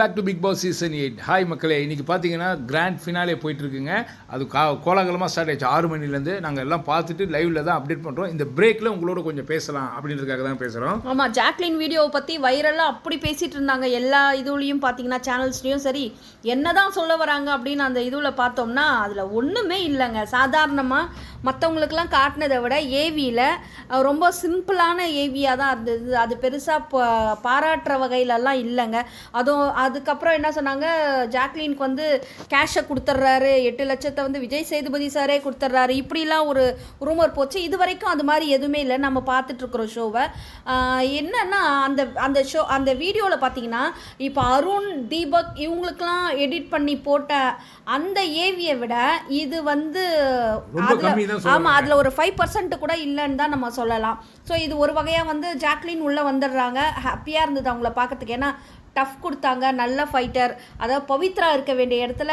Back to Bigg Boss season 8. Hi மக்களே, இன்றைக்கி பார்த்தீங்கன்னா கிராண்ட் ஃபினாலே போயிட்டுருக்குங்க. அது கோலாகலமாக ஸ்டார்ட் ஆயிடுச்சு 6 மணிலேருந்து. நாங்கள் எல்லாம் பார்த்துட்டு லைவில் தான் அப்டேட் பண்ணுறோம். இந்த பிரேக்கில் உங்களோட கொஞ்சம் பேசலாம் அப்படின்றதுக்காக தான் பேசுகிறோம். ஆமாம், ஜாக்லின் வீடியோவை பற்றி வைரலாக அப்படி பேசிகிட்டு இருந்தாங்க. எல்லா இதுலேயும் பார்த்தீங்கன்னா சேனல்ஸ்லேயும் சரி, என்ன தான் சொல்ல வராங்க அப்படின்னு அந்த இதுவில் பார்த்தோம்னா அதில் ஒன்றுமே இல்லைங்க. சாதாரணமாக மற்றவங்களுக்கெல்லாம் காட்டினதை விட ஏவியில் ரொம்ப சிம்பிளான ஏவியாக தான் இருந்தது. அது பெருசாக பாராட்டுற வகையிலலாம் இல்லைங்க. அதுக்கப்புறம் என்ன சொன்னாங்க, ஜாக்லினுக்கு வந்து கேஷை கொடுத்துட்றாரு, 8 லட்சத்தை வந்து விஜய் சேதுபதி சாரே கொடுத்துட்றாரு, இப்படிலாம் ஒரு ரூமர் போச்சு. இது வரைக்கும் அது மாதிரி எதுவுமே இல்லை. நம்ம பார்த்துட்ருக்குறோம் ஷோவை. என்னன்னா அந்த வீடியோவில் பார்த்தீங்கன்னா இப்போ அருண், தீபக் இவங்களுக்கெல்லாம் எடிட் பண்ணி போட்ட அந்த ஏவியை விட இது வந்து அதில் ஒரு 5% கூட இல்லைன்னு தான் நம்ம சொல்லலாம். ஸோ இது ஒரு வகையாக வந்து ஜாக்லின் உள்ளே வந்துடுறாங்க. ஹாப்பியாக இருந்தது அவங்கள பார்க்கறதுக்கு. ஏன்னா டஃப் கொடுத்தாங்க, நல்ல ஃபைட்டர். அதாவது பவித்ரா இருக்க வேண்டிய இடத்துல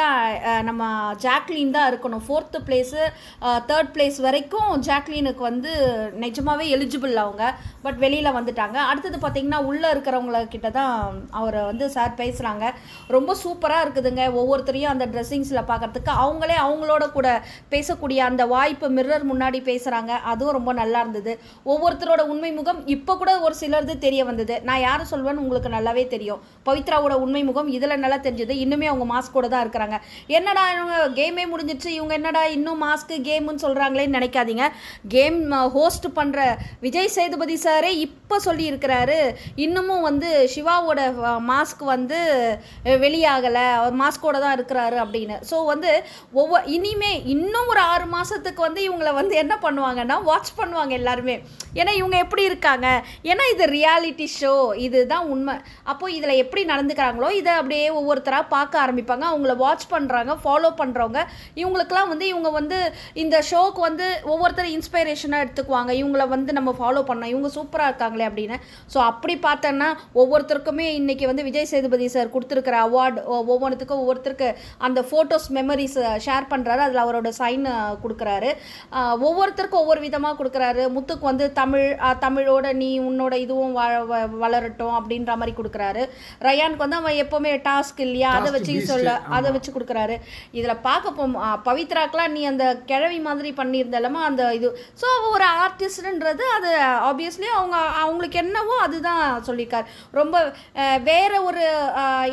நம்ம ஜாக்லின் தான் இருக்கணும். 4th பிளேஸு 3rd பிளேஸ் வரைக்கும் ஜாக்லினுக்கு வந்து நிஜமாகவே எலிஜிபிள் அவங்க. பட் வெளியில் வந்துட்டாங்க. அடுத்தது பார்த்திங்கன்னா உள்ளே இருக்கிறவங்கள கிட்ட தான் அவரை வந்து சார் பேசுகிறாங்க. ரொம்ப சூப்பராக இருக்குதுங்க. ஒவ்வொருத்தரையும் அந்த ட்ரெஸ்ஸிங்ஸில் பார்க்குறதுக்கு அவங்களே அவங்களோட கூட பேசக்கூடிய அந்த வாய்ப்பு மிரர் முன்னாடி பேசுகிறாங்க. அதுவும் ரொம்ப நல்லா இருந்தது. ஒவ்வொருத்தரோட உண்மை முகம் இப்போ கூட ஒரு சிலர்து தெரிய வந்தது. நான் யாரை சொல்வேன்னு உங்களுக்கு நல்லாவே தெரியும். பவித்ராவோட உண்மை முகம் இதில் நல்லா தெரிஞ்சது. இன்னுமே அவங்க மாஸ்கோட தான் இருக்கிறாங்க. என்னடா இவங்க கேமே முடிஞ்சிடுச்சு, இவங்க என்னடா இன்னும் மாஸ்க்கு கேமுன்னு சொல்கிறாங்களேன்னு நினைக்காதீங்க. கேம் ஹோஸ்ட் பண்ணுற விஜய் சேதுபதி சாரே இப்போ சொல்லியிருக்கிறாரு, இன்னமும் வந்து சிவாவோட மாஸ்க் வந்து வெளியாகலை, அவர் மாஸ்கோட தான் இருக்கிறாரு அப்படின்னு. ஸோ வந்து இனிமே இன்னும் ஒரு 6 மாதத்துக்கு வந்து இவங்களை வந்து என்ன பண்ணுவாங்கன்னா வாட்ச் பண்ணுவாங்க எல்லாருமே. ஏன்னா இவங்க எப்படி இருக்காங்க, ஏன்னா இது ரியாலிட்டி ஷோ, இதுதான் உண்மை. அப்போ இதில் எப்படி நடந்துக்கிறாங்களோ இதை அப்படியே ஒவ்வொருத்தராக பார்க்க ஆரம்பிப்பாங்க. அவங்கள வாட்ச் பண்ணுறாங்க, ஃபாலோ பண்ணுறவங்க. இவங்களுக்கெல்லாம் வந்து இவங்க வந்து இந்த ஷோக்கு வந்து ஒவ்வொருத்தரும் இன்ஸ்பைரேஷனாக எடுத்துக்குவாங்க. இவங்கள வந்து நம்ம ஃபாலோ பண்ணோம், இவங்க சூப்பராக இருக்காங்களே அப்படின்னு. ஸோ அப்படி பார்த்தோன்னா ஒவ்வொருத்தருக்குமே இன்றைக்கி வந்து விஜய் சேதுபதி சார் கொடுத்துருக்கிற அவார்டு ஒவ்வொருத்தருக்கும் ஒவ்வொருத்தருக்கு அந்த ஃபோட்டோஸ் மெமரிஸ் ஷேர் பண்ணுறாரு. அதில் அவரோட சைன் கொடுக்குறாரு. ஒவ்வொருத்தருக்கும் ஒவ்வொரு விதமாக கொடுக்குறாரு. முத்துக்கு வந்து தமிழோட நீ உன்னோட இதுவும் வளரட்டும் அப்படின்ற மாதிரி கொடுக்குறாரு. ரயானுக்கு வந்து அவன் எப்போவுமே டாஸ்க் இல்லையா, அதை வச்சு கொடுக்குறாரு. இதில் பார்க்க பவித்ராக்கெலாம் நீ அந்த கிழவி மாதிரி பண்ணியிருந்தாலுமா அந்த இது. ஸோ ஒரு ஆர்டிஸ்ட்ன்றது அது ஆப்வியஸ்லி அவங்களுக்கு என்னவோ அதுதான் சொல்லியிருக்காரு. ரொம்ப வேற ஒரு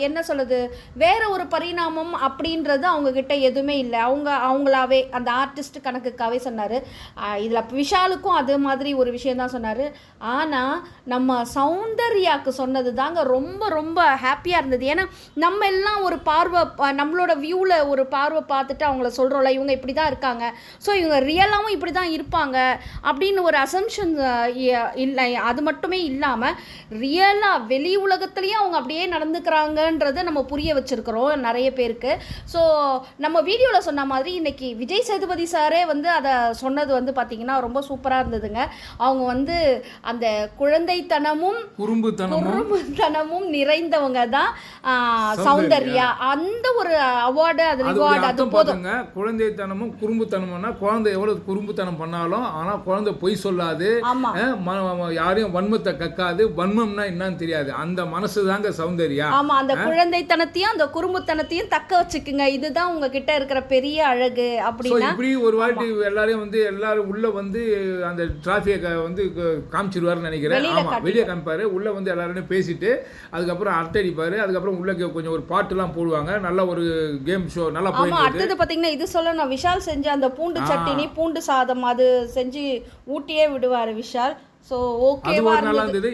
என்ன சொல்லுது, வேற ஒரு பரிணாமம் அப்படின்றது அவங்கக்கிட்ட எதுவுமே இல்லை. அவங்களாவே அந்த ஆர்டிஸ்ட் கணக்குக்காகவே சொன்னார். இதில் விஷாலுக்கும் அது மாதிரி ஒரு விஷயம் தான் சொன்னார். ஆனால் நம்ம சௌந்தர்யாவுக்கு சொன்னது தாங்க ரொம்ப ரொம்ப ஹாப்பியாக இருந்தது. ஏன்னா நம்ம எல்லாம் ஒரு பார்வை, நம்மளோட வியூவில் ஒரு பார்வை பார்த்துட்டு அவங்கள சொல்கிறோம்ல, இவங்க இப்படி தான் இருக்காங்க, ஸோ இவங்க ரியலாகவும் இப்படி தான் இருப்பாங்க அப்படின்னு ஒரு அசம்ஷன் இல்லை. அது மட்டுமே இல்லாமல் ரியலாக வெளி உலகத்துலேயும் அவங்க அப்படியே நடந்துக்கிறாங்கன்றதை நம்ம புரிய வச்சுருக்கிறோம் நிறைய பேருக்கு. ஸோ நம்ம வீடியோவில் சொன்ன மாதிரி இன்றைக்கி விஜய் சேதுபதி சாரே வந்து அதை சொன்னது வந்து பார்த்திங்கன்னா ரொம்ப சூப்பராக இருந்ததுங்க. அவங்க வந்து அந்த குழந்தைத்தனமும் குறும்புத்தனமும் நிறைந்தவங்க தான் சௌந்தர்யா. அந்த ஒரு அவார்டு, அது ரிவார்டு, அது போதும். குழந்தைத்தனமும் குறும்புத்தனம்னா குழந்தை எவ்வளவு குறும்புத்தனம் பண்ணாலும் ஆனால் குழந்தை பொய் சொல்லாது, யாரையும் வன்மத்தை கக்காது, வன்மம்னா என்னன்னு தெரியாது, அந்த மனசு தாங்க சௌந்தர்யா. ஆமா, அந்த குழந்தைத்தனத்தையும் அந்த குறும்புத்தனத்தையும் தக்க வச்சுக்குங்க, இதுதான் உங்ககிட்ட இருக்கிற பெரிய அழகு அப்படின்னா. இப்படி ஒரு வாட்டி எல்லாரையும் வந்து எல்லாரும் உள்ள வந்து அந்த டிராஃபிக்கை வந்து காமிச்சிருவாருன்னு நினைக்கிறேன். ஆமா, வெளியே காமிப்பாரு, உள்ள வந்து எல்லாரும் பேசிட்டு அதுக்கப்புறம் அட்டடிப்பாரு. அதுக்கப்புறம் உள்ள கொஞ்சம் ஒரு பாட்டுலாம் போடுவாங்க. நல்ல ஒரு கேம் ஷோ நல்லா போயிட்டு. அடுத்தது பார்த்தீங்கன்னா இது சொல்லணும், விஷால் செஞ்ச அந்த பூண்டு சட்டினி, பூண்டு சாதம் அது செஞ்சு ஊட்டியே விடுவார் விஷால். ஸோ ஓகேவா நல்லா இருந்தது.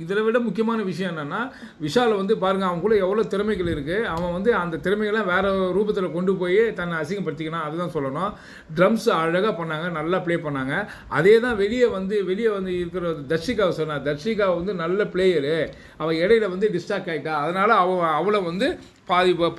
இதில் விட முக்கியமான விஷயம் என்னன்னா, விஷால் வந்து பாருங்க அவங்களுக்குள்ள எவ்வளோ திறமைகள் இருக்கு. அவன் வந்து அந்த திறமைகள்லாம் வேற ரூபத்தில் கொண்டு போய் தன்னை அசிங்கப்படுத்திக்கணும், அதுதான் சொல்லணும். ட்ரம்ஸ் அழகாக பண்ணாங்க, நல்லா ப்ளே பண்ணாங்க. அதே தான் வெளியே வந்து இருக்கிற தர்ஷிகாவை சொன்னார். தர்ஷிகா வந்து நல்ல பிளேயரு, அவள் இடையில வந்து டிஸ்ட்ராக்ட் ஆகிட்டா, அதனால அவளை வந்து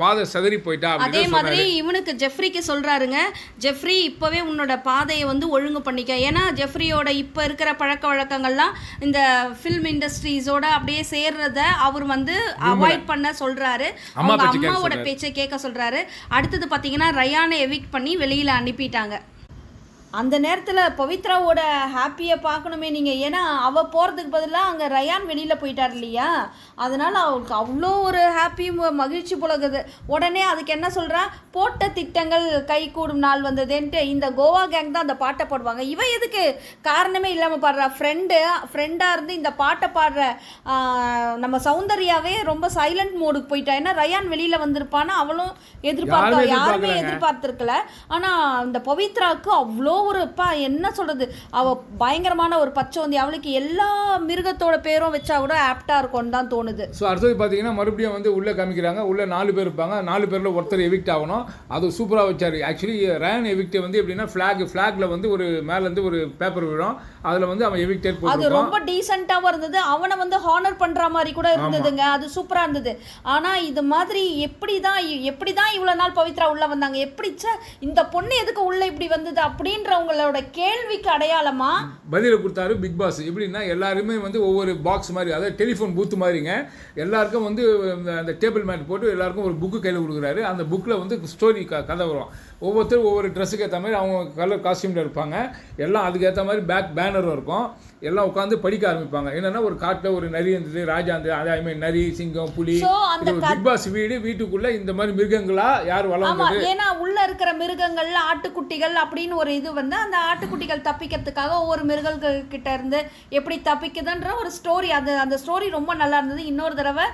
பாதை சதறி போயிட்டா. அதே மாதிரி இவனுக்கு ஜெஃப்ரிக்கு சொல்றாருங்க, ஜெஃப்ரி இப்போவே உன்னோட பாதையை வந்து ஒழுங்கு பண்ணிக்க. ஏன்னா ஜெஃப்ரியோட இப்போ இருக்கிற பழக்க வழக்கங்கள்லாம் இந்த ஃபில்ம் இண்டஸ்ட்ரீஸோட அப்படியே சேர்றத அவர் வந்து அவாய்ட் பண்ண சொல்றாரு. அவங்க அம்மாவோட பேச்சை கேட்க சொல்றாரு. அடுத்தது பார்த்தீங்கன்னா ரயானை எவிக்ட் பண்ணி வெளியில் அனுப்பிட்டாங்க. அந்த நேரத்தில் பவித்ராவோட ஹாப்பியை பார்க்கணுமே நீங்கள். ஏன்னா அவள் போகிறதுக்கு பதிலாக அங்கே ரயான் வெளியில் போயிட்டார் இல்லையா, அதனால் அவளுக்கு அவ்வளோ ஒரு ஹாப்பி மகிழ்ச்சி புலகுது. உடனே அதுக்கு என்ன சொல்கிறா, போட்ட திட்டங்கள் கை கூடும் நாள் வந்ததுன்ட்டு இந்த கோவா கேங் தான் அந்த பாட்டை பாடுவாங்க. இவன் எதுக்கு காரணமே இல்லாமல் பாடுறா, ஃப்ரெண்டாக இருந்து இந்த பாட்டை பாடுற நம்ம சௌந்தர்யாவே ரொம்ப சைலண்ட் மோடுக்கு போயிட்டா. ஏன்னா ரயான் வெளியில் வந்திருப்பான்னு அவளும் யாருமே எதிர்பார்த்துருக்கல. ஆனால் இந்த பவித்ராவுக்கு அவ்வளோ ஒரு என்ன சொல்றது, அவ பயங்கரமான ஒரு பச்சோந்தி. அவளுக்கு எல்லா மிருகத்தோட பேரும் வச்சா கூட ஆப்டா இருக்கும்னு தான் தோணுது. ஸோ அடுத்தது பார்த்தீங்கன்னா மறுபடியும் வந்து உள்ளே காமிக்கிறாங்க. உள்ள 4 பேர் இருப்பாங்க. 4 பேரில் ஒருத்தர் எவிக்ட் ஆகணும். அது சூப்பராக வச்சார். ஆக்சுவலி ரயான் எவிக்ட் வந்து எப்படின்னா ஃப்ளாக்ல வந்து ஒரு மேலேருந்து ஒரு பேப்பர் விழும், அதில் வந்து அவன் எவிக்டட் போட்டு அது ரொம்ப டீசெண்டாகவும் இருந்தது. அவனை வந்து ஹானர் பண்ற மாதிரி கூட இருந்ததுங்க. அது சூப்பரா இருந்தது. ஆனா இது மாதிரி எப்படி தான் இவ்வளவு நாள் பவித்ரா உள்ள வந்தாங்க, இந்த பொண்ணு எதுக்கு உள்ள இப்படி வந்தது அப்படின்றவங்களோட கேள்விக்கு அடையாளமா பதில கொடுத்தாரு பிக் பாஸ். எப்படின்னா எல்லாருமே வந்து ஒவ்வொரு பாக்ஸ் மாதிரி, அதாவது டெலிஃபோன் பூத்து மாதிரிங்க, எல்லாருக்கும் வந்து அந்த டேபிள் மேட் போட்டு எல்லாருக்கும் ஒரு புக்கு கையில் கொடுக்குறாரு. அந்த புக்கில் வந்து ஸ்டோரி கதை வரும். ஒவ்வொருத்தரும் ஒவ்வொரு ட்ரெஸ்ஸுக்கு ஏற்ற மாதிரி அவங்க கலர் காஸ்டியூமில் இருப்பாங்க. எல்லாம் அதுக்கேற்ற மாதிரி பேனரும் இருக்கும். எல்லாம் உட்காந்து படிக்க ஆரம்பிப்பாங்க. என்னன்னா ஒரு காட்டில் ஒரு நரி இருந்தது, ராஜா இருந்தது, அதே நரி, சிங்கம், புலி. பிக் பாஸ் வீட்டுக்குள்ள இந்த மாதிரி மிருகங்களா யார் வளர்ந்தது, ஏன்னா உள்ள இருக்கிற மிருகங்கள் ஆட்டுக்குட்டிகள் அப்படின்னு ஒரு இது வந்து அந்த ஆட்டுக்குட்டிகள் தப்பிக்கிறதுக்காக ஒவ்வொரு மிருகங்கள் கிட்ட இருந்து எப்படி தப்பிக்குதுன்ற ஒரு ஸ்டோரி. அந்த ஸ்டோரி ரொம்ப நல்லா இருந்தது. இன்னொரு தடவை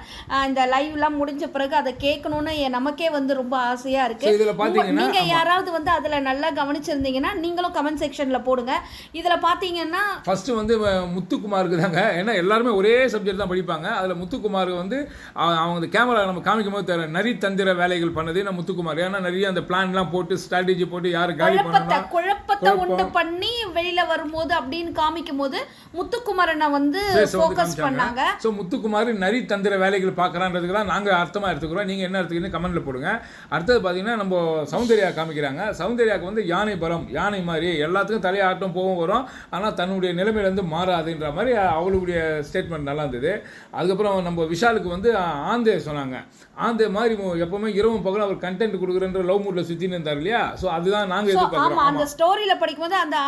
இந்த லைவ்லாம் முடிஞ்ச பிறகு அதை கேட்கணும்னு நமக்கே வந்து ரொம்ப ஆசையா இருக்கு. நீங்க யாராவது வந்து அதுல நல்லா கவனிச்சிருந்தீங்கன்னா நீங்களும் கமெண்ட் செக்ஷன்ல போடுங்க. இதுல பாத்தீங்கன்னா ஃபர்ஸ்ட் வந்து முத்துக்குமாருக்கு தாங்க. ஏன்னா எல்லாருமே ஒரே சப்ஜெக்ட் தான் படிப்பாங்க. அதில் முத்துக்குமாருக்கு வந்து அவங்க கேமரா நம்ம காமிக்கும் போது நரி தந்திர வேலைகள் பண்ணது நான் முத்துக்குமார். ஏன்னா நிறைய அந்த பிளான்லாம் போட்டு ஸ்ட்ராட்டஜி போட்டு யாரு காலி பண்ணணும், குழப்பத்தை உண்டு பண்ணி வெளியில வரும்போது அப்படின்னு காமிக்கும் போது முத்துக்குமாரனை வந்து ஃபோக்கஸ் பண்ணாங்க. ஸோ முத்துக்குமார் நரி தந்திர வேலைகள் பார்க்குறான்றதுக்கு தான் நாங்கள் அர்த்தமாக எடுத்துக்கிறோம். நீங்கள் என்ன எடுத்துக்கிறீங்க கமெண்ட்ல போடுங்க. அடுத்தது பார்த்தீங்கன்னா நம்ம சௌந்தர்யா காமிக்கிறாங்க. சௌந்தர்யாவுக்கு வந்து யானை பலம், யானை மாதிரி எல்லாத்துக்கும் தலையாட்டம் போகும் வரும், ஆனால் தன்னுடைய நிலைமையிலேருந்து மாறாதுன்ற மாதிரி அவளுடைய ஸ்டேட்மெண்ட் நல்லா இருந்தது. அதுக்கப்புறம் நம்ம விஷாலுக்கு வந்து ஆந்தே சொன்னாங்க. ஆந்தே மாதிரி எப்பவுமே இரவும் பகலும் அவர் கண்டென்ட் கொடுக்குறன்ற லவ் மூட்ல சுத்தின்னு இருந்தார் இல்லையா. ஸோ அதுதான் நாங்கள் எதிர்பார்க்குறோம். அந்த ஸ்டோரியில படிக்கும்போது அந்த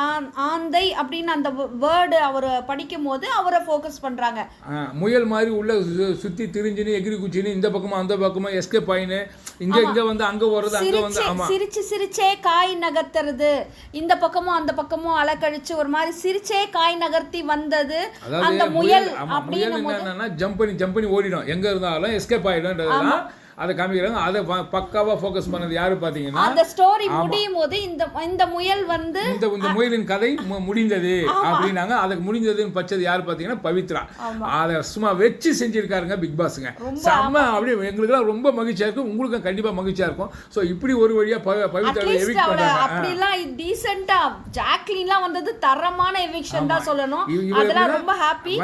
ஆந்தை அப்படின்னு அந்த வேர்டு அவர் படிக்கும் போது அவரை ஃபோக்கஸ் பண்றாங்க. முயல் மாதிரி உள்ள சுத்தி திரிஞ்சுன்னு எகிரி குச்சின்னு இந்த பக்கமா அந்த பக்கமா எஸ்கேப் ஆயின்னு இங்க வந்து அங்க ஓடுறது, அங்க வந்து சிரிச்சே காய் நகர்த்துறது, இந்த பக்கமும் அந்த பக்கமும் அலக்கழிச்சு ஒரு மாதிரி சிரிச்சே காய் நகர்த்தி வந்தது அந்த முயல். என்னன்னா ஜம்ப் பண்ணி ஓடிடும், எங்க இருந்தாலும் எஸ்கேப் ஆயிடும். அதை காமிக்கிறாங்க. அதை பக்காவா ஃபோக்கஸ் பண்ணது யாரு பாத்தீங்கன்னா அந்த ஸ்டோரி முடியும் போது இந்த முயல் வந்து இந்த முயலின் கதை முடிந்தது அப்படின்னாங்க. அதுக்கு முடிஞ்சதுன்னு பச்சது யாரு பாத்தீங்கன்னா பவித்ரா. அதை சும்மா வச்சு செஞ்சிருக்காருங்க பிக் பாஸ்ங்க. செம்ம அப்படியே எங்களுக்குலாம் ரொம்ப மகிழ்ச்சியா இருக்கும், உங்களுக்கும் கண்டிப்பா மகிழ்ச்சியா இருக்கும். ஸோ இப்படி ஒரு வழியா பவித்ரா எவிக்ட் பண்றாங்க. அப்படிலாம் டீசென்ட்டா ஜாக்லின்லாம் வந்தது தரமான எவிக்ஷன் தான் சொல்லணும். அதெல்லாம் ரொம்ப ஹாப்பி.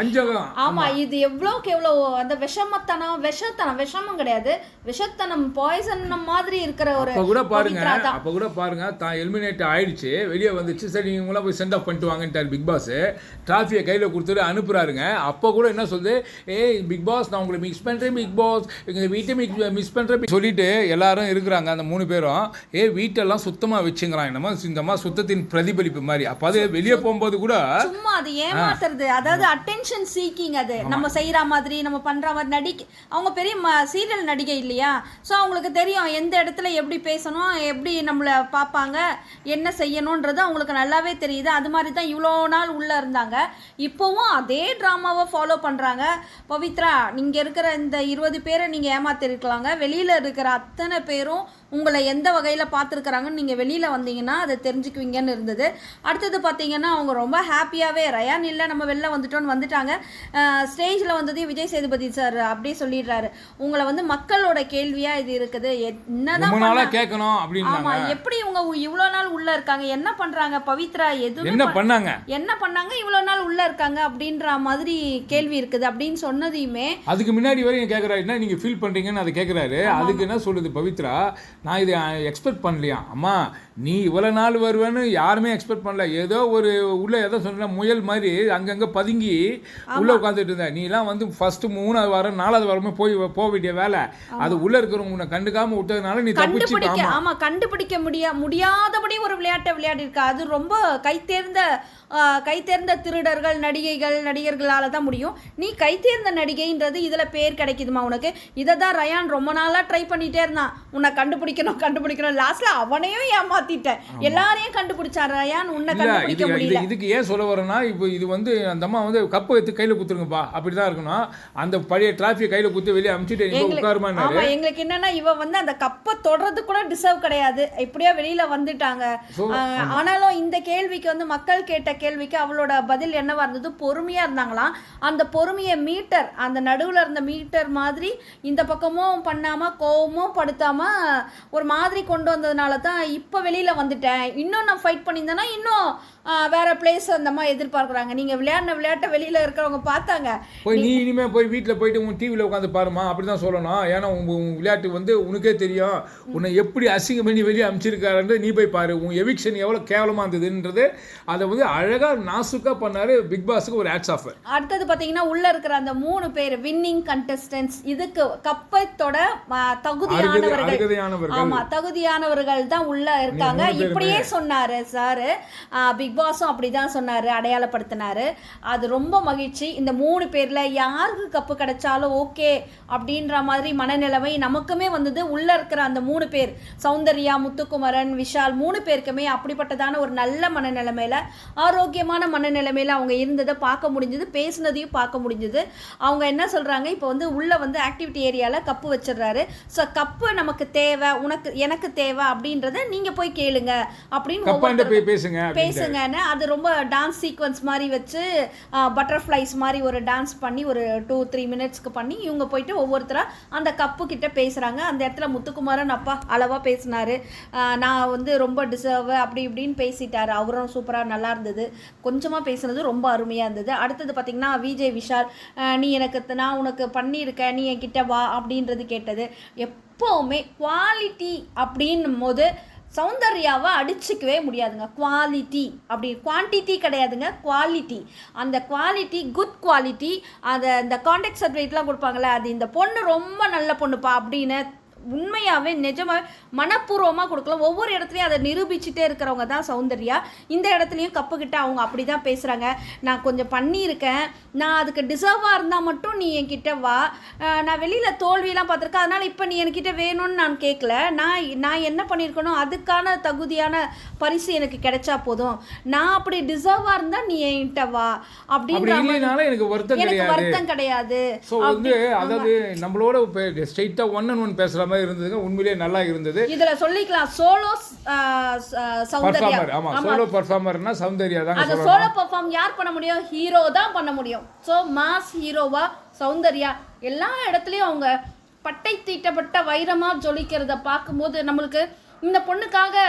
ஆமா, இது எவ்வளவுக்கு எவ்வளவு அந்த விஷமும் கிடையாது, விஷத்தனம் பாய்சன் மாதிரி இருக்கிற ஒரு. அப்ப கூட பாருங்க தான் எலிமினேட் ஆயிடுச்சு, வெளியே வந்துச்சு. சரி நீங்க போய் சென்ட் ஆஃப் பண்ணிட்டு வாங்கன்ட்டார் பிக் பாஸ். டிராஃபியை கையில கொடுத்துட்டு அனுப்புறாருங்க. அப்ப கூட என்ன சொல்லுது, ஏய் பிக் பாஸ் நான் உங்களை மிஸ் பண்றேன், பிக் பாஸ் எங்க வீட்டை மிஸ் பண்றேன் சொல்லிட்டு எல்லாரும் இருக்கிறாங்க. அந்த 3 பேரும் வீட்டெல்லாம் சுத்தமா வச்சுங்கிறாங்க. என்னமோ இந்த மாதிரி சுத்தத்தின் பிரதிபலிப்பு மாதிரி. அப்ப அது வெளியே போகும்போது கூட சும்மா அது ஏமாத்துறது, அதாவது அட்டென்ஷன் சீக்கிங். அது நம்ம செய்யற மாதிரி நம்ம பண்ற மாதிரி அவங்க பெரிய சீரியல் நடிகை இல்லையா. ஸோ அவங்களுக்கு தெரியும் எந்த இடத்துல எப்படி பேசணும், எப்படி நம்மளை பார்ப்பாங்க, என்ன செய்யணுன்றது அவங்களுக்கு நல்லாவே தெரியுது. அது மாதிரி தான் இவ்வளோ நாள் உள்ளே இருந்தாங்க. இப்போவும் அதே ட்ராமாவை ஃபாலோ பண்ணுறாங்க. பவித்ரா, நீங்கள் இருக்கிற இந்த 20 பேரை நீங்கள் ஏமாத்திருக்கலாங்க. வெளியில் இருக்கிற அத்தனை பேரும் உங்களை எந்த வகையில் பார்த்துருக்குறாங்கன்னு நீங்கள் வெளியில் வந்தீங்கன்னா அதை தெரிஞ்சுக்குவீங்கன்னு இருந்தது. அடுத்தது பார்த்தீங்கன்னா அவங்க ரொம்ப ஹாப்பியாகவே ரயான் இல்லை நம்ம வெளில வந்துட்டாங்க. ஸ்டேஜில் வந்ததையும் விஜய் சேதுபதி சார் அப்படியே சொல்லிடுறாரு, உங்களை வந்து மக்களோட கேள்வியா இது இருக்குது, என்னதான் கேட்கணும் அப்படின்னு. ஆமா, எப்படி இவங்க இவ்வளவு நாள் உள்ள இருக்காங்க, என்ன பண்றாங்க பவித்ரா, என்ன பண்ணாங்க இவ்வளவு நாள் உள்ள இருக்காங்க அப்படின்ற மாதிரி கேள்வி இருக்குது அப்படின்னு சொன்னதையுமே அதுக்கு முன்னாடி வரையும் கேட்கறாரு, என்ன நீங்க ஃபீல் பண்றீங்கன்னு அதை கேட்கறாரு. அதுக்கு என்ன சொல்லுது பவித்ரா, நான் இதை எக்ஸ்பெக்ட் பண்ணலையா அம்மா, நீ இவ்வளவு நாள் வருவேன்னு யாருமே எக்ஸ்பெக்ட் பண்ணல. ஏதோ ஒரு உள்ள ஏதோ சொன்ன முயல் மாதிரி அங்கங்க பதுங்கி உள்ள உட்காந்துட்டு இருந்த நீ எல்லாம் வந்து ஃபர்ஸ்ட் 3வது வாரம் 4வது வாரமே போக வேண்டிய வேலை. அது அது உள்ள இருக்கிறவங்க உன்னை கண்டுக்காம விட்டதுனால நீ தப்பிச்சு. ஆமா, கண்டுபிடிக்க முடியாதபடி ஒரு விளையாட்டை விளையாடி இருக்கா. அது ரொம்ப கைத்தேர்ந்த திருடர்கள், நடிகர்களால தான் முடியும். நீ கைத்தேர்ந்த நடிகைன்றது இதுல பேர் கிடைக்குதுமா உனக்கு. இதை தான் ரயான் ரொம்ப நாளா ட்ரை பண்ணிட்டே இருந்தான், உன்னை கண்டுபிடிக்கணும். லாஸ்ட்ல அவனையும் ஏமாத்திட்டேன், எல்லாரையும் கண்டுபிடிச்சா ரயான், உன்னை கண்டுபிடிக்க முடியல. இதுக்கு ஏன் சொல்ல வரேன்னா, இப்போ இது வந்து அந்த அம்மா வந்து கப்பை எடுத்து கையில குத்துருங்கப்பா அப்படிதான் இருக்கணும். அந்த பழைய டிராஃபிக் கையில குத்து வெளியே அமிச்சிட்டு உட்காருமா. ஆமா, எங்களுக்கு என்னன்னா இவ வந்து அந்த கப்பை தொடர்றது கூட டிசர்வ் கிடையாது, இப்படியா வெளியில வந்துட்டாங்க. ஆனாலும் இந்த கேள்விக்கு வந்து மக்கள் கேட்ட கேள்விக்கு அவளோட பதில் என்னவா இருந்தது, பொறுமையா இருந்தாங்களாம். அந்த பொறுமையை மீட்டர், அந்த நடுவுல இருந்த மீட்டர் மாதிரி இந்த பக்கமும் பண்ணாம கோவமும் படுத்தாம ஒரு மாதிரி கொண்டு வந்ததுனால தான் இப்ப வெளியில வந்துட்டேன். இன்னும் நான் ஃபைட் பண்ணியிருந்தேன்னா இன்னும் வேற பிளேஸ் அந்த மாதிரி எதிர்பார்க்குறாங்க. நீங்க விளையாட்டை வெளியில இருக்கிறவங்க பார்த்தாங்க. போய் நீ இனிமே போய் வீட்டில் போயிட்டு உன் டிவியில் உட்காந்து பாருமா அப்படிதான் சொல்லணும். ஏன்னா உன் விளையாட்டு வந்து உனக்கே தெரியும், உன்னை எப்படி அசிங்கம் பண்ணி வெளியே அனுப்பிச்சிருக்காருன்றது நீ போய் பாரு. உன் எவிக்ஷன் எவ்வளோ கேவலமாக இருந்ததுன்றது அதை வந்து அழகாக நாசுக்காக பண்ணாரு பிக் பாஸுக்கு ஒரு ஹேட்ஸ் ஆஃப். அடுத்தது பார்த்தீங்கன்னா உள்ள இருக்கிற அந்த 3 பேர் வின்னிங் கண்டஸ்டன்ட்ஸ், இதுக்கு கப்பத்தோட தகுதியானவர்கள். ஆமா, தகுதியானவர்கள் தான் உள்ள இருக்காங்க. இப்படியே சொன்னாரு சார். பிக் பாஸும் அப்படிதான் சொன்னாரு, அடையாளப்படுத்தினாரு. அது ரொம்ப மகிழ்ச்சி. இந்த 3 பேர்ல யாருக்கு கப்பு கிடைச்சாலும் ஓகே அப்படின்ற மாதிரி மனநிலைமை நமக்குமே வந்தது. உள்ள இருக்கிற அந்த 3 பேர், சௌந்தர்யா, முத்துக்குமரன், விஷால், 3 பேருக்குமே அப்படிப்பட்டதான ஒரு நல்ல மனநிலைமையில, ஆரோக்கியமான மனநிலைமையில அவங்க இருந்ததை பார்க்க முடிஞ்சது, பேசுனதையும் பார்க்க முடிஞ்சது. அவங்க என்ன சொல்றாங்க, இப்போ வந்து உள்ள வந்து ஆக்டிவிட்டி ஏரியால கப்பு வச்சிடுறாரு. ஸோ கப்பு நமக்கு தேவை, எனக்கு தேவை அப்படின்றத நீங்க போய் கேளுங்க அப்படின்னு பேசுங்க. அது ரொம்ப டான்ஸ் சீக்வன்ஸ் மாதிரி வச்சு பட்டர்ஃப்ளைஸ் மாதிரி ஒரு டான்ஸ் பண்ணி ஒரு 2-3 மினிட்ஸ்க்கு பண்ணி இவங்க போயிட்டு ஒவ்வொருத்தரா அந்த கப்பு கிட்ட பேசுறாங்க. அந்த இடத்துல முத்துக்குமாரன் அப்பா அளவா பேசினாரு, நான் வந்து ரொம்ப டிசர்வ் அப்படி இப்படின்னு பேசிட்டாரு. அவரும் சூப்பராக நல்லா இருந்தது. கொஞ்சமா பேசுனது ரொம்ப அருமையா இருந்தது. அடுத்தது பார்த்தீங்கன்னா விஜய், விஷால், நான் உனக்கு பண்ணியிருக்கேன், நீ என்கிட்ட வா அப்படின்றது கேட்டது. எப்போவுமே குவாலிட்டி அப்படின்னும் போது சௌந்தர்யாவை அடிச்சுக்கவே முடியாதுங்க. குவாலிட்டி அப்படி, குவான்டிட்டி கிடையாதுங்க, குவாலிட்டி. அந்த குவாலிட்டி, குட் குவாலிட்டி, அதை இந்த கான்டாக்ட் சர்டிஃபிகேட்லாம் கொடுப்பாங்களே, அது இந்த பொண்ணு ரொம்ப நல்ல பொண்ணுப்பா அப்படின்னு உண்மையாகவே நிஜமாக மனப்பூர்வமாக கொடுக்கலாம். ஒவ்வொரு இடத்துலையும் அதை நிரூபிச்சுட்டே இருக்கிறவங்க தான் சௌந்தர்யா. இந்த இடத்துலையும் கப்புக்கிட்ட அவங்க அப்படி தான் பேசுகிறாங்க. நான் கொஞ்சம் பண்ணியிருக்கேன், நான் அதுக்கு டிசர்வாக இருந்தால் மட்டும் நீ என்கிட்ட வா, நான் வெளியில் தோல்வியெல்லாம் பார்த்துருக்கேன், அதனால் இப்போ நீ என்கிட்ட வேணும்னு நான் கேட்கல, நான் என்ன பண்ணியிருக்கணும் அதுக்கான தகுதியான பரிசு எனக்கு கிடைச்சா போதும், நான் அப்படி டிசர்வாக இருந்தால் நீ என்கிட்ட வா அப்படின்ற எனக்கு வருத்தம் கிடையாது. அதாவது நம்மளோட ஸ்ட்ரைட்டாக 1-on-1 பேசுகிற இருந்ததுங்க. உண்மையிலேயே நல்லா இருந்தது. இதுல சொல்லிக்கலாம் சோலோ சௌந்தர்யா. ஆமா, சோலோ பெர்ஃபார்மர்னா சௌந்தர்யா தான். அந்த சோலோ பெர்ஃபார்ம் யார் பண்ண முடியும்? ஹீரோ தான் பண்ண முடியும். சோ மாஸ் ஹீரோவா சௌந்தர்யா எல்லா இடத்துலயும் அவங்க பட்டை தீட்டப்பட்ட வைரமா ஜொலிக்கிறத பார்க்கும்போது நம்மளுக்கு இந்த பொண்ணுக்காக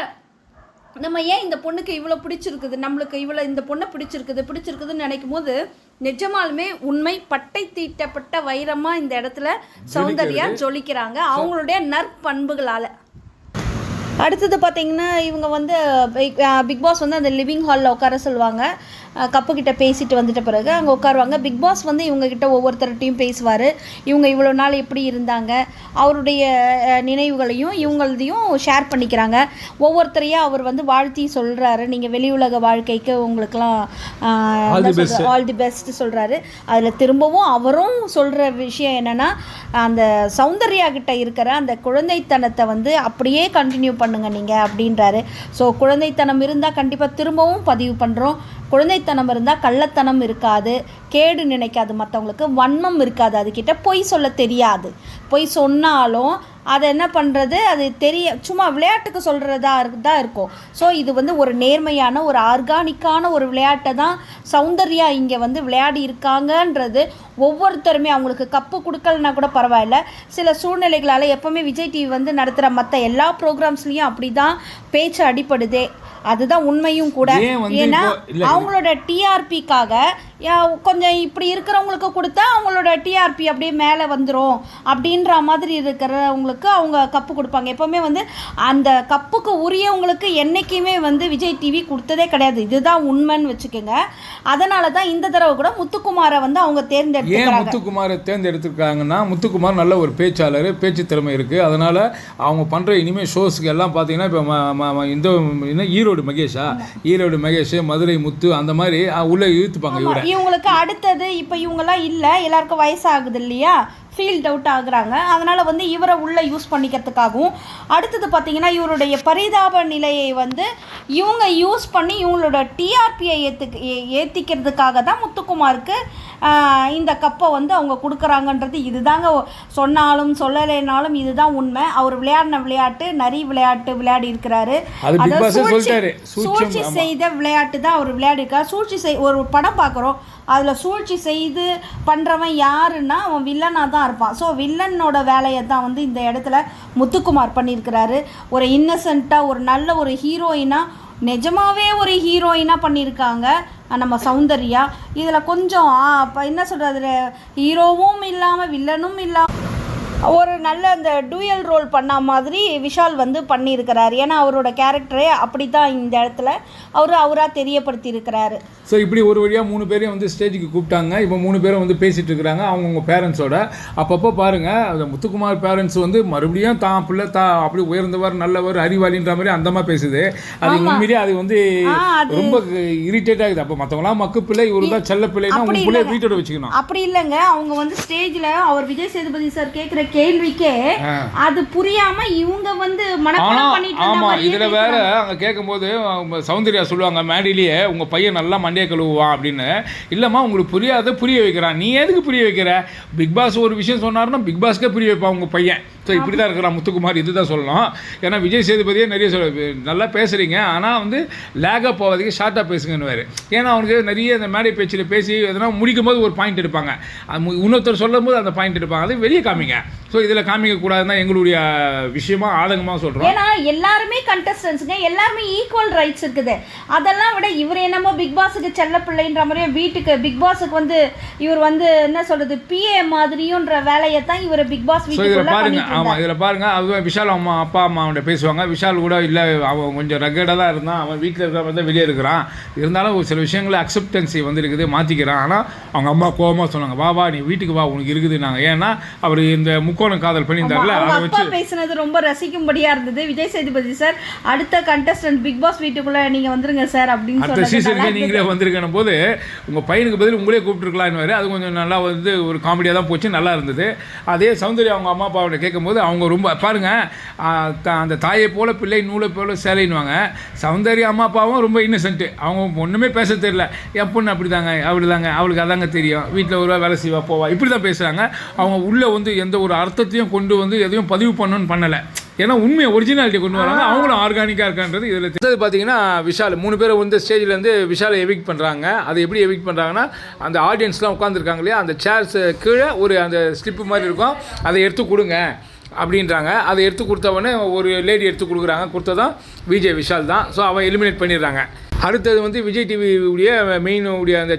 நம்ம ஏன் இந்த பொண்ணுக்கு இவ்வளோ பிடிச்சிருக்குது, நம்மளுக்கு இவ்வளோ இந்த பொண்ணை பிடிச்சிருக்குதுன்னு நினைக்கும் போது நிஜமாலுமே உண்மை பட்டை தீட்டப்பட்ட வைரமா இந்த இடத்துல சௌந்தர்யா ஜொலிக்கிறாங்க அவங்களுடைய நற்பண்புகளால். அடுத்தது பார்த்தீங்கன்னா இவங்க வந்து பிக் பாஸ் வந்து அந்த லிவிங் ஹாலில் உட்கார சொல்லுவாங்க. கப்புக்கிட்ட பேசிட்டு வந்துட்ட பிறகு அங்கே உட்காருவாங்க. பிக் பாஸ் வந்து இவங்ககிட்ட ஒவ்வொருத்தர்கிட்டையும் பேசுவார். இவங்க இவ்வளோ நாள் எப்படி இருந்தாங்க, அவருடைய நினைவுகளையும் இவங்களதையும் ஷேர் பண்ணிக்கிறாங்க. ஒவ்வொருத்தரையும் அவர் வந்து வாழ்த்தி சொல்கிறாரு. நீங்கள் வெளி உலக வாழ்க்கைக்கு உங்களுக்கெல்லாம் ஆல் தி பெஸ்ட் சொல்கிறாரு. அதில் திரும்பவும் அவரும் சொல்கிற விஷயம் என்னென்னா, அந்த சௌந்தர்யா கிட்ட இருக்கிற அந்த குழந்தைத்தனத்தை வந்து அப்படியே கண்டினியூ பண்ணுங்க நீங்கள் அப்படின்றாரு. ஸோ குழந்தைத்தனம் இருந்தால் கண்டிப்பாக திரும்பவும் பதிவு பண்ணுறோம், குழந்தைத்தனம் இருந்தால் கள்ளத்தனம் இருக்காது, கேடு நினைக்காது, மற்றவங்களுக்கு வன்மம் இருக்காது, அதுக்கிட்ட பொய் சொல்ல தெரியாது, பொய் சொன்னாலும் அதை என்ன பண்ணுறது அது சும்மா விளையாட்டுக்கு சொல்கிறதா தான் இருக்கும். ஸோ இது வந்து ஒரு நேர்மையான ஒரு ஆர்கானிக்கான ஒரு விளையாட்டை தான் சௌந்தர்யா இங்கே வந்து விளையாடி இருக்காங்கன்றது ஒவ்வொருத்தருமே. அவங்களுக்கு கப்பு கொடுக்கலன்னா கூட பரவாயில்ல, சில சூழ்நிலைகளால் எப்போவுமே விஜய் டிவி வந்து நடத்துகிற மற்ற எல்லா ப்ரோக்ராம்ஸ்லேயும் அப்படி தான் பேச்சு அடிப்படுதே, அதுதான் உண்மையும் கூட. ஏன்னா அவங்களோட டிஆர்பிக்காக கொஞ்சம் இப்படி இருக்கிறவங்களுக்கு கொடுத்தா அவங்களோட டிஆர்பி அப்படியே மேலே வந்துடும் அப்படின்ற மாதிரி இருக்கிறவங்களுக்கு அவங்க கப்பு கொடுப்பாங்க. எப்போவுமே வந்து அந்த கப்புக்கு உரியவங்களுக்கு என்றைக்குமே வந்து விஜய் டிவி கொடுத்ததே கிடையாது. இதுதான் உண்மைன்னு வச்சுக்கோங்க. அதனால தான் இந்த தடவை கூட முத்துக்குமாரை வந்து அவங்க ஏன் முத்துக்குமாரை தேர்ந்தெடுத்துருக்காங்கன்னா, முத்துக்குமார் நல்ல ஒரு பேச்சாளர், பேச்சு திறமை இருக்குது. அதனால் அவங்க பண்ணுற இனிமேல் ஷோஸுக்கு எல்லாம் பார்த்தீங்கன்னா இப்போ இந்த என்ன ஈரோடு மகேஷ், மதுரை முத்து அந்த மாதிரி உள்ளே இழுத்துப்பாங்க. இவங்களுக்கு அடுத்தது இப்போ இவங்கெல்லாம் இல்லை, எல்லாருக்கும் வயசாகுது இல்லையா, ஃபீல்ட் அவுட் ஆகுறாங்க. அதனால் வந்து இவரை உள்ளே யூஸ் பண்ணிக்கிறதுக்காகவும், அடுத்தது பார்த்திங்கன்னா இவருடைய பரிதாப நிலையை வந்து இவங்க யூஸ் பண்ணி இவங்களோட டிஆர்பியை ஏற்றிக்கிறதுக்காக தான் முத்துக்குமாருக்கு இந்த கப்பை வந்து அவங்க கொடுக்குறாங்கன்றது இதுதாங்க. சொன்னாலும் சொல்லலைனாலும் இதுதான் உண்மை. அவர் விளையாடின விளையாட்டு நரி விளையாட்டு விளையாடி இருக்கிறாரு. சூழ்ச்சி செய்த விளையாட்டு தான் அவர் விளையாடிருக்கார். ஒரு படம் பார்க்குறோம், அதில் சூழ்ச்சி செய்து பண்ணுறவன் யாருன்னா அவன் வில்லனாக தான் இருப்பான். ஸோ வில்லனோட வேலையை தான் வந்து இந்த இடத்துல முத்துக்குமார் பண்ணியிருக்கிறாரு. ஒரு இன்னசென்ட்டாக ஒரு நல்ல ஒரு ஹீரோயினாக, நிஜமாகவே ஒரு ஹீரோயினாக பண்ணியிருக்காங்க நம்ம சௌந்தர்யா. இதில் கொஞ்சம் என்ன சொல்கிறது, ஹீரோவும் இல்லாமல் வில்லனும் இல்லாமல் ஒரு நல்ல அந்த டூயல் ரோல் பண்ண மாதிரி விஷால் வந்து பண்ணியிருக்கிறார். ஏன்னா அவரோட கேரக்டரே அப்படி தான் இந்த இடத்துல அவராக தெரியப்படுத்தி இருக்கிறாரு. ஸோ இப்படி ஒரு வழியாக 3 பேரையும் வந்து ஸ்டேஜுக்கு கூப்பிட்டாங்க. இப்போ 3 பேரும் வந்து பேசிகிட்டு இருக்கிறாங்க அவங்கவுங்க பேரண்ட்ஸோட. அப்பப்போ பாருங்கள், அந்த முத்துக்குமார் பேரண்ட்ஸ் வந்து மறுபடியும் தான் பிள்ளை அப்படி உயர்ந்தவர், நல்லவர், அறிவாளின்ற மாதிரி அந்தமாக பேசுது. அது உண்மையிலேயே அது வந்து ரொம்ப இரிட்டேட் ஆகுது. அப்போ மற்றவங்களாம் மக்கு பிள்ளை, இவரு தான் செல்ல பிள்ளைன்னா உங்க பிள்ளைய வீட்டோட வச்சுக்கணும். அப்படி இல்லைங்க, அவங்க வந்து ஸ்டேஜில் அவர் விஜய் சேதுபதி சார் கேட்குற கேள்விக்கே அது புரியாம இவங்க வந்து மனப்பாடம் பண்ணிட்டு ஆமா. இதுல வேற அங்க கேட்கும்போது சௌந்தர்யா சொல்லுவாங்க மேடையிலேயே, உங்க பையன் நல்லா மண்டையை கழுவுவான் அப்படின்னு. இல்லம்மா உங்களுக்கு புரியாத புரிய வைக்கிறான், நீ எதுக்கு புரிய வைக்கிற? பிக் பாஸ் ஒரு விஷயம் சொன்னாருன்னா பிக் பாஸ்க்கே புரிய வைப்பான் உங்க பையன். ஸோ இப்படி தான் இருக்கிறான் முத்துக்குமார், இதுதான் சொல்லணும். ஏன்னா விஜய் சேதுபதியே நிறைய நல்லா பேசுகிறீங்க, ஆனால் வந்து லேகாக போவதுக்கு ஷார்ட்டாக பேசுங்கன்னு. ஏன்னா அவனுக்கு நிறைய இந்த மேடை பேச்சில் பேசி எதனா முடிக்கும் போது ஒரு பாயிண்ட் எடுப்பாங்க, இன்னொருத்தர் சொல்லும் போது அந்த பாயிண்ட் எடுப்பாங்க, அது வெளியே காமிங்க. ஸோ இதில் காமிக்க கூடாதுதான் எங்களுடைய விஷயமா ஆதங்கமாக சொல்கிறோம். ஏன்னா எல்லாருமே கண்டஸ்டன்ஸுங்க, எல்லாருமே ஈக்குவல் ரைட்ஸ் இருக்குது. அதெல்லாம் விட இவர் என்னமோ பிக் பாஸுக்கு செல்ல பிள்ளைன்ற மாதிரியும், வீட்டுக்கு பிக் பாஸுக்கு வந்து இவர் வந்து என்ன சொல்கிறது பிஏ மாதிரியும்ன்ற வேலையை தான் இவர் பிக் பாஸ் வீட்டுக்குள்ள பாருங்க. ஆமாம், இதில் பாருங்கள், அதுவும் விஷால் அப்பா அம்மாவோட பேசுவாங்க. விஷால் கூட இல்லை, அவன் கொஞ்சம் ரகடாக தான் இருந்தான், அவன் வீட்டில் இருக்கிற மாதிரி தான் வெளியே இருக்கிறான். இருந்தாலும் ஒரு சில விஷயங்களை அக்செப்டன்சி வந்து இருக்குது, மாற்றிக்கிறான். ஆனால் அவங்க அம்மா கோபமாக சொன்னாங்க, வா நீ வீட்டுக்கு வா, உனக்கு இருக்குதுன்னாங்க. ஏன்னா அவர் இந்த முக்கோண காதல் பண்ணியிருந்தார்ல, அதை வச்சு பேசுனது ரொம்ப ரசிக்கும்படியாக இருந்தது. விஜய் சேதுபதி சார் அடுத்த கண்டஸ்டன்ட் பிக் பாஸ் வீட்டுக்குள்ளே நீங்கள் வந்துருங்க சார் அப்படின்னு அடுத்த சீசனுக்கு நீங்களே வந்திருக்கணும் போது உங்கள் பையனுக்கு பதில் உங்களே கூப்பிட்டுருக்கலான்னு. அது கொஞ்சம் நல்லா வந்து ஒரு காமெடியாக தான் போச்சு, நல்லா இருந்தது. அதே சௌந்தர்யா அவங்க அம்மா அப்பாவோட கேட்கும்போது அவங்க ரொம்ப பாருங்கள், அந்த தாயை போல பிள்ளை நூலை போல சேலைன்னுவாங்க. சௌந்தர்யா அம்மா அப்பாவும் ரொம்ப இன்னசென்ட்டு, அவங்க ஒன்றுமே பேச தெரியல. என் பொண்ணு அப்படி தாங்க, அவளுக்கு அதாங்க தெரியும், வீட்டில் ஒரு வேலை செய்வா போவா, இப்படி தான் பேசுகிறாங்க. அவங்க உள்ளே வந்து எந்த ஒரு அர்த்தத்தையும் கொண்டு வந்து எதையும் பதிவு பண்ணணும்னு பண்ணலை. ஏன்னா உண்மையை ஒரிஜினாலிட்டி கொண்டு வராங்க, அவங்களும் ஆர்கானிக்காக இருக்கான்றது இதில் தெரிஞ்சது. பார்த்தீங்கன்னா விஷால் 3 பேரை வந்து ஸ்டேஜ்லேருந்து விஷாலை எவிக்ட் பண்ணுறாங்க. அது எப்படி எவிக்ட் பண்ணுறாங்கன்னா, அந்த ஆடியன்ஸ்லாம் உட்காந்துருக்காங்க இல்லையா, அந்த சேர்ஸ் கீழே ஒரு அந்த ஸ்லிப்பு மாதிரி இருக்கும், அதை எடுத்து கொடுங்க அப்படின்றாங்க. அதை எடுத்து கொடுத்தவொடனே ஒரு லேடி எடுத்து கொடுத்ததான் விஜய் விஷால் தான். ஸோ அவன் எலிமினேட் பண்ணிடுறாங்க. அடுத்தது வந்து விஜய் டிவியுடைய மெயினுடைய அந்த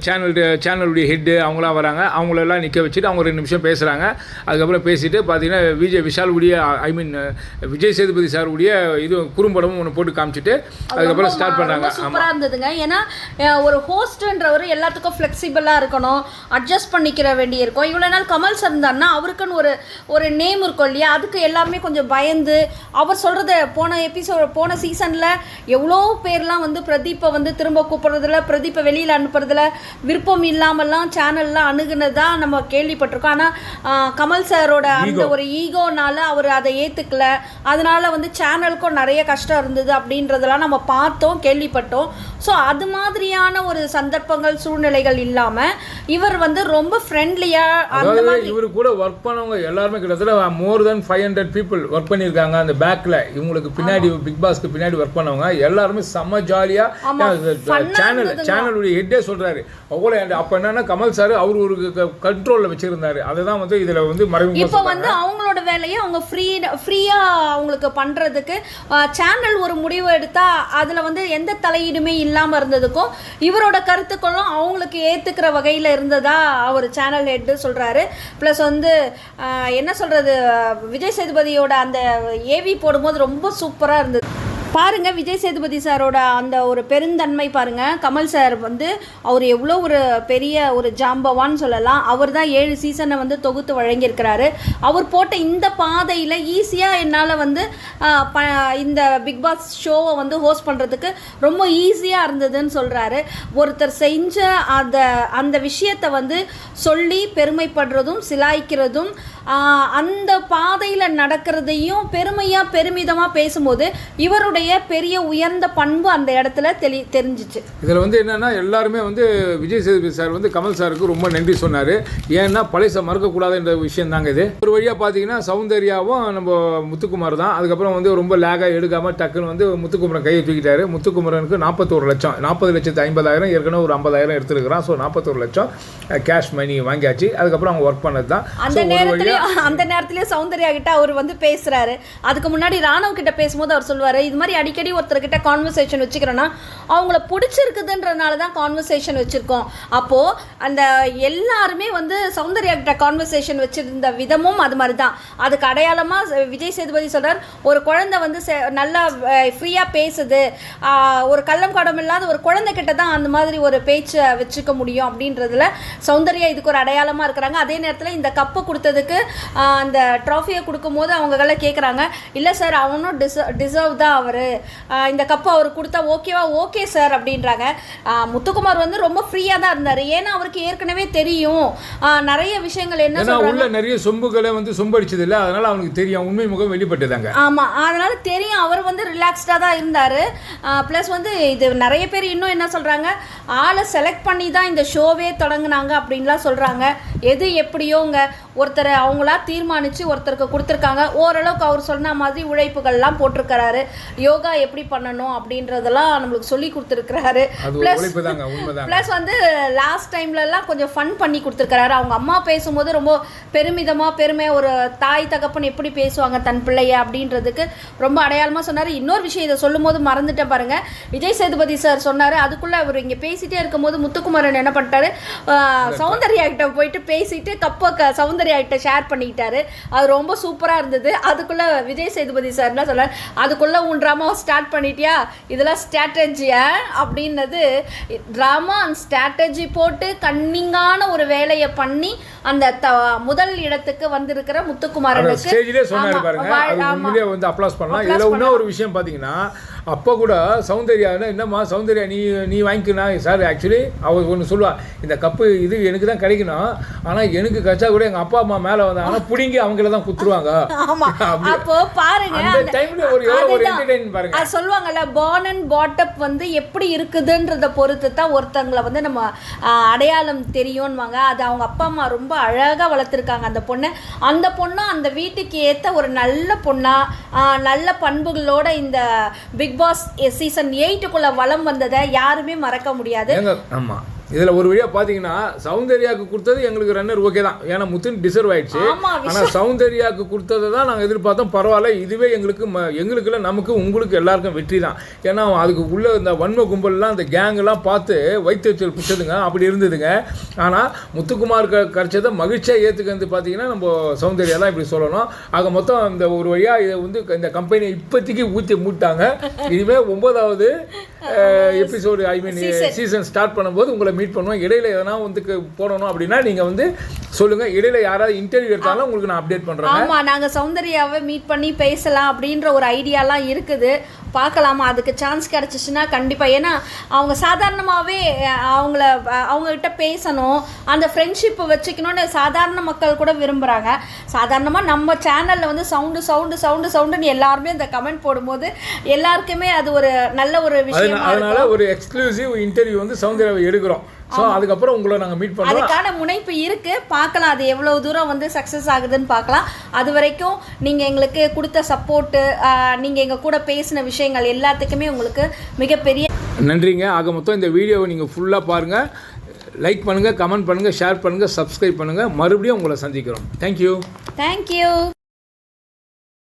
சேனலுடைய ஹெட்டு அவங்களாம் வராங்க. அவங்களெல்லாம் நிற்க வச்சுட்டு அவங்க 2 நிமிஷம் பேசுகிறாங்க. அதுக்கப்புறம் பேசிட்டு பார்த்தீங்கன்னா விஷாலுடைய விஜய் சேதுபதி சாருடைய இது குறும்படமும் ஒன்று போட்டு காமிச்சிட்டு அதுக்கப்புறம் ஸ்டார்ட் பண்ணுறாங்க. சூப்பராக இருந்ததுங்க. ஏன்னா ஒரு ஹோஸ்ட்ன்றவர் எல்லாத்துக்கும் ஃப்ளெக்சிபிளாக இருக்கணும், அட்ஜஸ்ட் பண்ணிக்கிற வேண்டி இருக்கும். இவ்வளோ நாள் கமல் சார் இருந்தாருன்னா அவருக்குன்னு ஒரு நேம் இருக்கும் இல்லையா, அதுக்கு எல்லாருமே கொஞ்சம் பயந்து அவர் சொல்கிறத போன சீசனில் எவ்வளோ பேர்லாம் வந்து பிரதீப்பை வந்து திரும்ப கூப்பிட்றதுல, பிரதீப்பை வெளியில் அனுப்புறதுல விருப்பம் இல்லாமல்லாம் சேனல்லாம் அணுகுனதான் நம்ம கேள்விப்பட்டிருக்கோம். ஆனால் கமல் சாரோட அந்த ஒரு ஈகோனால அவர் அதை ஏற்றுக்கல, அதனால வந்து சேனலுக்கும் நிறைய கஷ்டம் இருந்தது அப்படின்றதெல்லாம் நம்ம பார்த்தோம், கேள்விப்பட்டோம். ஸோ அது மாதிரியான ஒரு சந்தர்ப்பங்கள் சூழ்நிலைகள் இல்லாமல் இவர் வந்து ரொம்ப ஃப்ரெண்ட்லியாக அந்த மாதிரி இவர் கூட ஒர்க் பண்ணவங்க எல்லாருமே கிட்டத்தட்ட மோர் தென் 500 பீப்புள் ஒர்க் பண்ணியிருக்காங்க. அந்த பேக்கில் இவங்களுக்கு பின்னாடி பிக் பாஸ்க்கு பின்னாடி ஒர்க் பண்ணவங்க எல்லாருமே செம்ம ஜாலியாக சேனலுடைய ஹெட்டே சொல்றாரு அவ்வளோ. அப்போ என்னன்னா கமல் சார் அவர் ஒரு கண்ட்ரோலில் வச்சிருந்தாரு. அதுதான் வந்து இதில் வந்து மறைமுகமாக இப்போ வந்து அவங்களோட வேலையை அவங்க ஃப்ரீயா அவங்களுக்கு பண்றதுக்கு சேனல் ஒரு முடிவு எடுத்தா அதுல வந்து எந்த தலையீடுமே இல்லாம இருந்ததுக்கும் இவரோட கருத்துக்களும் அவங்களுக்கு ஏத்துக்கிற வகையில இருந்ததா அவர் சேனல் ஹெட் சொல்றாரு. பிளஸ் வந்து என்ன சொல்றது, விஜய் சேதுபதியோட அந்த ஏவி போடும்போது ரொம்ப சூப்பரா இருந்தது பாருங்க. விஜய் சேதுபதி சாரோட அந்த ஒரு பெருந்தன்மை பாருங்க. கமல் சார் வந்து அவர் எவ்வளோ ஒரு பெரிய ஒரு ஜாம்பவான்னு சொல்லலாம். அவர் தான் 7 சீசனை வந்து தொகுத்து வழங்கியிருக்கிறாரு. அவர் போட்ட இந்த பாதையில் ஈஸியாக என்னால் வந்து இந்த பிக் பாஸ் ஷோவை வந்து ஹோஸ்ட் பண்ணுறதுக்கு ரொம்ப ஈஸியாக இருந்ததுன்னு சொல்கிறாரு. ஒருத்தர் செஞ்ச அந்த விஷயத்தை வந்து சொல்லி பெருமைப்படுறதும் சிலாய்க்கிறதும் அந்த பாதையில் நடக்கிறதையும் பெருமிதமாக பேசும்போது இவருடைய பெரிய உயர்ந்த பண்பு அந்த இடத்துல தெரிஞ்சிச்சு. இதில் வந்து என்னன்னா எல்லாருமே வந்து விஜய் சேதுபதி சார் வந்து கமல் சாருக்கு ரொம்ப நன்றி சொன்னார். ஏன்னா பழைய மறக்கக்கூடாதுன்ற விஷயம் தாங்க இது. ஒரு வழியாக பார்த்தீங்கன்னா சௌந்தர்யாவும் நம்ம முத்துக்குமார் தான். அதுக்கப்புறம் வந்து ரொம்ப லேகாக எடுக்காமல் டக்குன்னு வந்து முத்துக்குமரன் கையை தூக்கிட்டாரு. முத்துக்குமரனுக்கு 41 லட்சம், 40,50,000 ஏற்கனவே ஒரு 50,000 எடுத்துருக்கிறான். ஸோ 41 லட்சம் கேஷ் மணி வாங்கியாச்சு. அதுக்கப்புறம் அவங்க ஒர்க் பண்ணது தான். அந்த நேரத்திலேயே சௌந்தர்யா கிட்ட அவர் வந்து பேசுறாரு. அதுக்கு முன்னாடி ராணவ் கிட்ட பேசும்போது அவர் சொல்லுவாரு, இது மாதிரி அடிக்கடி ஒருத்தர்கிட்ட கான்வர்சேஷன் வச்சுக்கிறோன்னா அவங்கள பிடிச்சிருக்குதுன்றனால தான் கான்வர்சேஷன் வச்சிருக்கோம். அப்போ அந்த எல்லாருமே வந்து சௌந்தர்யா கிட்ட கான்வர்சேஷன் வச்சிருந்த விதமும் அது மாதிரி தான். அதுக்கு அடையாளமா விஜய் சேதுபதி சொல்றார், ஒரு குழந்தை வந்து நல்லா ஃப்ரீயா பேசுது, ஒரு கள்ளம் காடம் இல்லாத ஒரு குழந்தை கிட்ட தான் அந்த மாதிரி ஒரு பேச்சை வச்சுக்க முடியும் அப்படின்றதுல சௌந்தர்யா இதுக்கு ஒரு அடையாளமா இருக்கிறாங்க. அதே நேரத்தில் இந்த கப்பை கொடுத்ததுக்கு அந்த ட்ராஃபியை கொடுக்கும்போது அவங்களாம் கேட்குறாங்க, இல்லை சார் அவனும் டிசர்வ் தான் அவர், இந்த கப்பை அவர் கொடுத்தா ஓகேவா, ஓகே சார் அப்படின்றாங்க. முத்துக்குமார் வந்து ரொம்ப ஃப்ரீயாக தான் இருந்தார். ஏன்னா அவருக்கு ஏற்கனவே தெரியும் நிறைய விஷயங்கள். என்ன சொல்றாங்க, நிறைய சொம்புகளை வந்து சொம்படிச்சது இல்லை, அதனால அவனுக்கு தெரியும் உண்மை முகம் வெளிப்பட்டதாங்க. ஆமாம், அதனால தெரியும். அவர் வந்து ரிலாக்ஸ்டாக தான் இருந்தார். ப்ளஸ் வந்து இது நிறைய பேர் இன்னும் என்ன சொல்கிறாங்க, ஆளை செலக்ட் பண்ணி தான் இந்த ஷோவே தொடங்கினாங்க அப்படின்லாம் சொல்கிறாங்க. எது எப்படியோங்க, ஒருத்தர் அவங்களா தீர்மானித்து ஒருத்தருக்கு கொடுத்துருக்காங்க. ஓரளவுக்கு அவர் சொன்ன மாதிரி உழைப்புகள்லாம் போட்டிருக்கிறாரு. யோகா எப்படி பண்ணணும் அப்படின்றதெல்லாம் நம்மளுக்கு சொல்லி கொடுத்துருக்கிறாரு. ப்ளஸ் வந்து லாஸ்ட் டைம்லலாம் கொஞ்சம் ஃபன் பண்ணி கொடுத்துருக்கிறாரு. அவங்க அம்மா பேசும்போது ரொம்ப பெருமை, ஒரு தாய் தகப்பன் எப்படி பேசுவாங்க தன் பிள்ளைய அப்படின்றதுக்கு ரொம்ப அடையாளமாக சொன்னார். இன்னொரு விஷயம் இதை சொல்லும் போது மறந்துட்டேன் பாருங்கள், விஜய் சேதுபதி சார் சொன்னார். அதுக்குள்ளே அவர் இங்கே பேசிகிட்டே இருக்கும்போது முத்துக்குமரன் என்ன பண்ணிட்டாரு, சௌந்தர்யா கிட்ட போயிட்டு பேசிட்டு கப்பை சௌந்தர்யா கிட்ட ஷேர் பண்ணிக்கிட்டாரு. அது ரொம்ப சூப்பராக இருந்தது. அதுக்குள்ளே விஜய் சேதுபதி சார் என்ன சொல்கிறார், அதுக்குள்ளே உன் ட்ராமாவை ஸ்டார்ட் பண்ணிட்டியா, இதெல்லாம் ஸ்ட்ராட்டஜியா அப்படின்னது. ட்ராமா அண்ட் ஸ்ட்ராட்டஜி போட்டு கன்னிங்கான ஒரு வேலையை பண்ணி அந்த முதல் இடத்துக்கு வந்திருக்கிற முத்துக்குமாரனுக்கு ஒரு விஷயம் பார்த்தீங்கன்னா, அப்போ கூட சௌந்தர்யா என்னம்மா சௌந்தர்யா நீ வாங்கிக்கணா சார். ஆக்சுவலி அவர் ஒன்று சொல்லுவா, இந்த கப்பு இது எனக்கு தான் கிடைக்கணும், ஆனால் எனக்கு கச்சா கூட எங்கள் அப்பா அம்மா மேலே வந்தாங்கன்னா பிடிங்கி அவங்கள தான் குத்துருவாங்க. அப்போ பாருங்க அந்த டைம்ல ஒரு என்டர்டெயின் பாருங்க. அது சொல்லுவாங்கல்ல, பார்ன் அண்ட் பாட்டப் வந்து எப்படி இருக்குதுன்றத பொறுத்து தான் ஒருத்தங்களை வந்து நம்ம அடையாளம் தெரியும்வாங்க. அது அவங்க அப்பா அம்மா ரொம்ப அழகாக வளர்த்துருக்காங்க அந்த பொண்ணை. அந்த பொண்ணும் அந்த வீட்டுக்கு ஏற்ற ஒரு நல்ல பொண்ணா நல்ல பண்புகளோட இந்த பிக் பாஸ் சீசன் 8க்குள்ள வலம் வந்ததை யாருமே மறக்க முடியாது. ஆமா, இதில் ஒரு வழியாக பார்த்தீங்கன்னா சௌந்தர்யாவுக்கு கொடுத்தது எங்களுக்கு ரன்னர் ஓகே தான், ஏன்னா முத்துன்னு டிசர்வ் ஆயிடுச்சு. ஆனால் சௌந்தர்யாவுக்கு கொடுத்ததை தான் நாங்கள் எதிர்பார்த்தோம். பரவாயில்ல, இதுவே எங்களுக்குள்ள நமக்கு உங்களுக்கு எல்லாருக்கும் வெற்றி தான். ஏன்னா அதுக்கு உள்ள இந்த வன்ம கும்பல்லாம் இந்த கேங்கெல்லாம் பார்த்து வைத்தறிச்சல் பிடிச்சதுங்க, அப்படி இருந்ததுங்க. ஆனால் முத்துக்குமார் கிடைச்சதை மகிழ்ச்சியாக ஏற்றுக்கிறது பார்த்தீங்கன்னா நம்ம சௌந்தர்யா தான் இப்படி சொல்லணும். ஆக மொத்தம் இந்த ஒரு வழியாக இதை வந்து இந்த கம்பெனியை இப்போதைக்கு ஊற்றி மூட்டாங்க. இனிமேல் 9வது எபிசோடு சீசன் ஸ்டார்ட் பண்ணும்போது உங்களை மீட் பண்ணுவோம். இடையில எதனா வந்து போடணும் அப்படின்னா நீங்க வந்து சொல்லுங்க. இடையில யாராவது இன்டர்வியூ எடுத்தாலும் உங்களுக்கு நான் அப்டேட் பண்றேன். ஆமா, நாங்க சௌந்தர்யாவை மீட் பண்ணி பேசலாம் அப்படின்ற ஒரு ஐடியாலாம் இருக்குது. பார்க்கலாமா, அதுக்கு சான்ஸ் கிடச்சிச்சுன்னா கண்டிப்பாக. ஏன்னா அவங்க சாதாரணமாகவே அவங்கக்கிட்ட பேசணும், அந்த ஃப்ரெண்ட்ஷிப்பை வச்சுக்கணும்னு சாதாரண மக்கள் கூட விரும்புகிறாங்க. சாதாரணமாக நம்ம சேனலில் வந்து சவுண்டுன்னு எல்லாருமே இந்த கமெண்ட் போடும்போது எல்லாருக்குமே அது ஒரு நல்ல ஒரு விஷயம். அதனால ஒரு எக்ஸ்க்ளூசிவ் இன்டர்வியூ வந்து சௌந்தர்யாவை எடுக்கிறோம். ஸோ அதுக்கப்புறம் உங்களை நாங்கள் மீட் பண்ணுறோம். அதுக்கான முனைப்பு இருக்கு, பார்க்கலாம் அது எவ்வளவு தூரம் வந்து சக்ஸஸ் ஆகுதுன்னு பார்க்கலாம். அது வரைக்கும் நீங்கள் எங்களுக்கு கொடுத்த சப்போர்ட்டு, நீங்கள் எங்கள் கூட பேசின விஷயங்கள் எல்லாத்துக்குமே உங்களுக்கு மிகப்பெரிய நன்றிங்க. ஆக மொத்தம் இந்த வீடியோவை நீங்கள் ஃபுல்லாக பாருங்கள், லைக் பண்ணுங்கள், கமெண்ட் பண்ணுங்கள், ஷேர் பண்ணுங்கள், சப்ஸ்கிரைப் பண்ணுங்கள். மறுபடியும் உங்களை சந்திக்கிறோம். தேங்க்யூ.